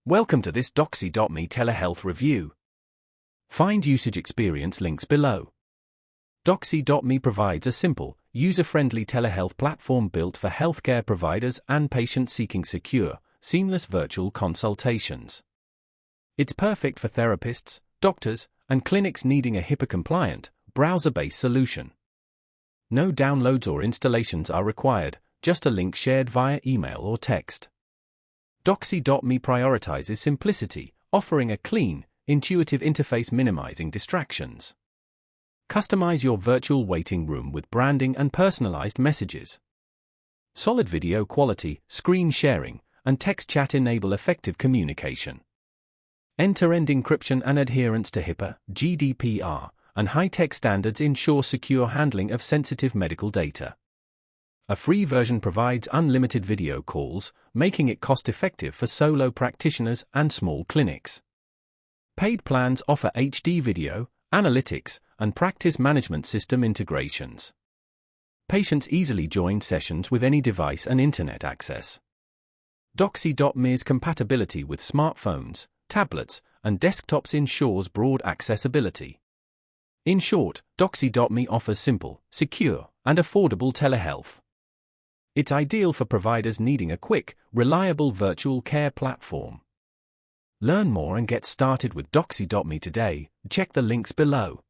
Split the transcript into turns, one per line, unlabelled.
Welcome to this Doxy.me telehealth review. Find usage experience links below. Doxy.me provides a simple, user-friendly telehealth platform built for healthcare providers and patients seeking secure, seamless virtual consultations. It's perfect for therapists, doctors, and clinics needing a HIPAA-compliant, browser-based solution. No downloads or installations are required, just a link shared via email or text. Doxy.me prioritizes simplicity, offering a clean, intuitive interface minimizing distractions. Customize your virtual waiting room with branding and personalized messages. Solid video quality, screen sharing, and text chat enable effective communication. End-to-end encryption and adherence to HIPAA, GDPR, and high-tech standards ensure secure handling of sensitive medical data. A free version provides unlimited video calls, making it cost-effective for solo practitioners and small clinics. Paid plans offer HD video, analytics, and practice management system integrations. Patients easily join sessions with any device and internet access. Doxy.me's compatibility with smartphones, tablets, and desktops ensures broad accessibility. In short, Doxy.me offers simple, secure, and affordable telehealth. It's ideal for providers needing a quick, reliable virtual care platform. Learn more and get started with Doxy.me today. Check the links below.